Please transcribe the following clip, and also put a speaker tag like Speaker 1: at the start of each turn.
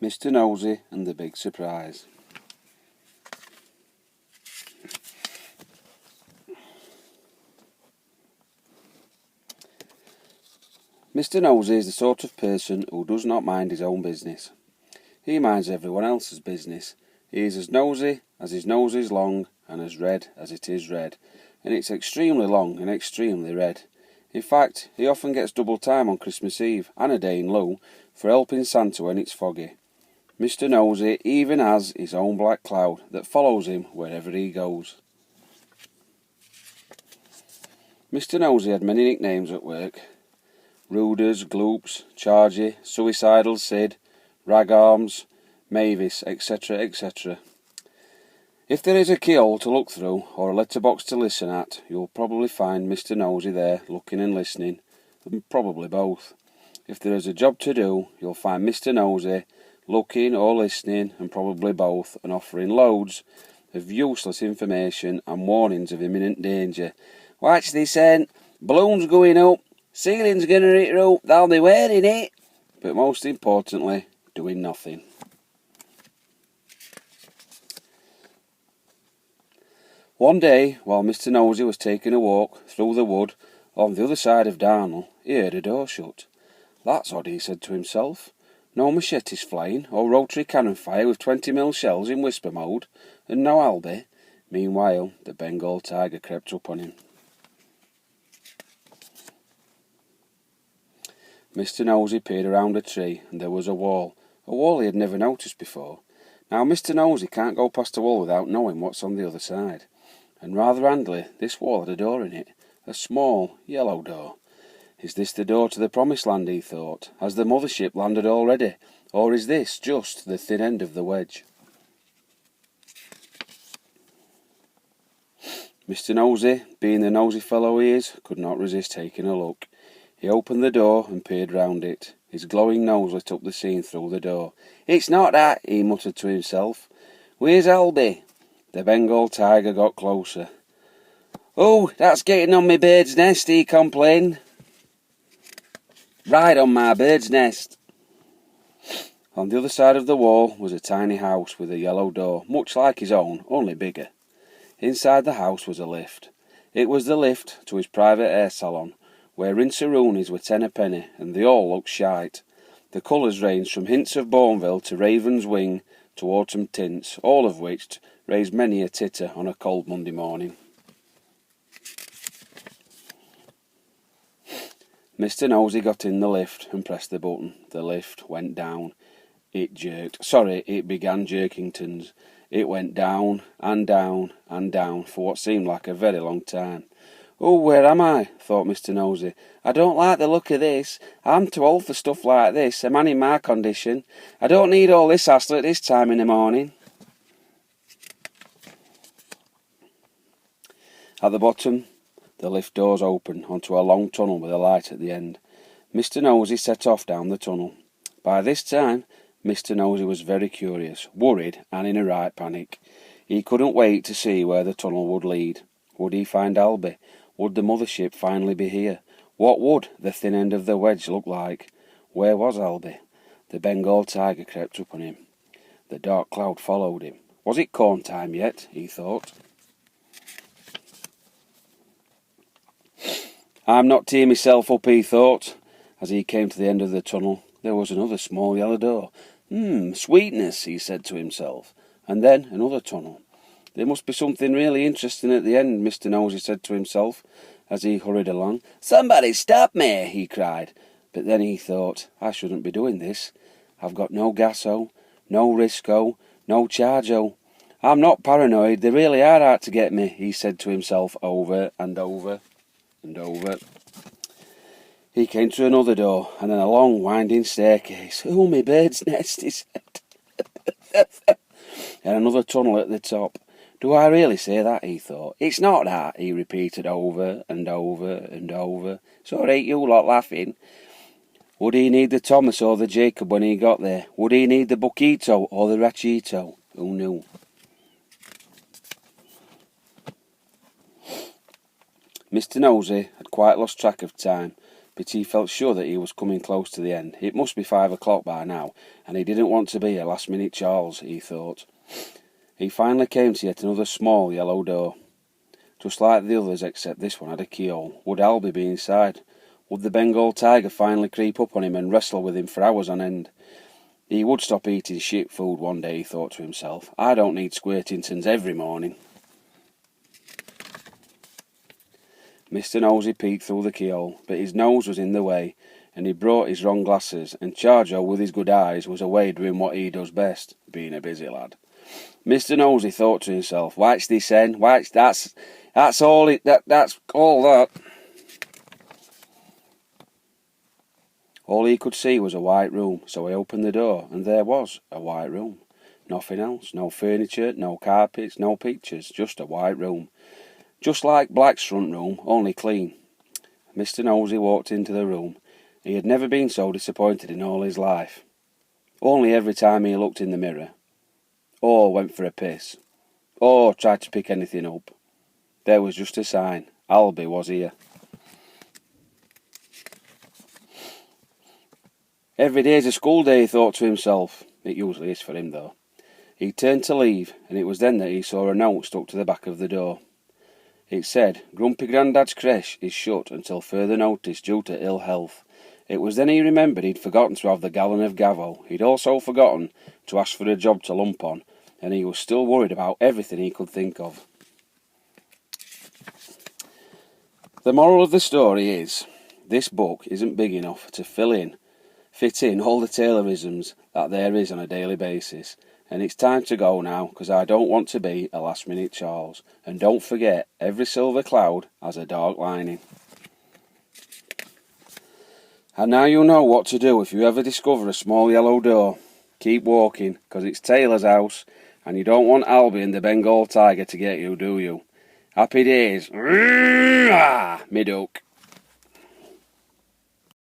Speaker 1: Mr. Nosey and the Big Surprise. Mr. Nosey is the sort of person who does not mind his own business. He minds everyone else's business. He is as nosy as his nose is long, and as red as it is red, and it's extremely long and extremely red. In fact, he often gets double time on Christmas Eve and a day in lieu for helping Santa when it's foggy. Mr. Nosey even has his own black cloud that follows him wherever he goes. Mr. Nosey had many nicknames at work: Ruders, Gloops, Chargy, Suicidal Sid, Ragarms, Mavis, etc., etc. If there is a keyhole to look through or a letterbox to listen at, you'll probably find Mr. Nosey there looking and listening, and probably both. If there is a job to do, you'll find Mr. Nosey looking or listening, and probably both, and offering loads of useless information and warnings of imminent danger. Watch this end, balloon's going up, ceiling's going to hit up, they'll be wearing it. But most importantly, doing nothing. One day, while Mr. Nosey was taking a walk through the wood on the other side of Darnell, he heard a door shut. That's odd, he said to himself. No machetes flying, or rotary cannon fire with 20mm shells in whisper mode, and no Albie. Meanwhile, the Bengal tiger crept up on him. Mr. Nosey peered around a tree, and there was a wall he had never noticed before. Now, Mr. Nosey can't go past a wall without knowing what's on the other side. And rather handily, this wall had a door in it, a small, yellow door. Is this the door to the promised land, he thought? Has the mothership landed already? Or is this just the thin end of the wedge? Mr. Nosey, being the nosy fellow he is, could not resist taking a look. He opened the door and peered round it. His glowing nose lit up the scene through the door. "It's not that," he muttered to himself. "Where's Albie?" The Bengal tiger got closer. "Oh, that's getting on my bird's nest," he complained. "Right on my bird's nest." On the other side of the wall was a tiny house with a yellow door, much like his own, only bigger. Inside the house was a lift. It was the lift to his private hair salon, where rinse-a-roonies were 10 a penny, and they all looked shite. The colours ranged from hints of Bourneville to Raven's Wing to autumn tints, all of which raised many a titter on a cold Monday morning. Mr. Nosey got in the lift and pressed the button. The lift went down. It began jerking turns. It went down and down and down for what seemed like a very long time. "Oh, where am I?" thought Mr. Nosey. "I don't like the look of this. I'm too old for stuff like this, a man in my condition. I don't need all this hassle at this time in the morning." At the bottom, the lift doors opened onto a long tunnel with a light at the end. Mr. Nosey set off down the tunnel. By this time, Mr. Nosey was very curious, worried, and in a right panic. He couldn't wait to see where the tunnel would lead. Would he find Albie? Would the mothership finally be here? What would the thin end of the wedge look like? Where was Albie? The Bengal tiger crept up on him. The dark cloud followed him. Was it corn time yet? He thought. "I'm not teeing myself up," he thought. As he came to the end of the tunnel, there was another small yellow door. Sweetness," he said to himself. And then another tunnel. "There must be something really interesting at the end," Mr. Nosey said to himself as he hurried along. "Somebody stop me," he cried. But then he thought, "I shouldn't be doing this. I've got no gasso, no risco, no chargo. I'm not paranoid, they really are out to get me," he said to himself over and over and over. He came to another door, and then a long winding staircase. "Oh, my bird's nest," he said. And another tunnel at the top. "Do I really say that?" he thought. "It's not that," he repeated over and over and over. "So ain't you lot laughing?" Would he need the Thomas or the Jacob when he got there? Would he need the Buquito or the Rachito? Who knew? Mr. Nosey had quite lost track of time but he felt sure that he was coming close to the end. It must be 5 o'clock by now, and he didn't want to be a last-minute Charles, he thought. He finally came to yet another small yellow door. Just like the others, except this one had a keyhole. Would Albie be inside? Would the Bengal tiger finally creep up on him and wrestle with him for hours on end? He would stop eating shit food one day, he thought to himself. I don't need Squirtingtons every morning. Mr. Nosey peeked through the keyhole, but his nose was in the way, and he brought his wrong glasses, and Charjo, with his good eyes, was away doing what he does best, being a busy lad. Mr. Nosey thought to himself, "Watch this, hen. Watch that's all it. That's all that." All he could see was a white room, so he opened the door, and there was a white room. Nothing else, no furniture, no carpets, no pictures, just a white room. Just like Black's front room, only clean. Mr. Nosey walked into the room. He had never been so disappointed in all his life. Only every time he looked in the mirror, or went for a piss, or tried to pick anything up, there was just a sign. Albie was here. Every day's a school day, he thought to himself. It usually is for him, though. He turned to leave, and it was then that he saw a note stuck to the back of the door. It said, "Grumpy Grandad's creche is shut until further notice due to ill health." It was then he remembered he'd forgotten to have the gallon of Gavo. He'd also forgotten to ask for a job to lump on, and he was still worried about everything he could think of. The moral of the story is, this book isn't big enough to fit in all the Taylorisms that there is on a daily basis. And it's time to go now, because I don't want to be a last-minute Charles. And don't forget, every silver cloud has a dark lining. And now you know what to do if you ever discover a small yellow door. Keep walking, because it's Taylor's house, and you don't want Albie and the Bengal tiger to get you, do you? Happy days. Me duck.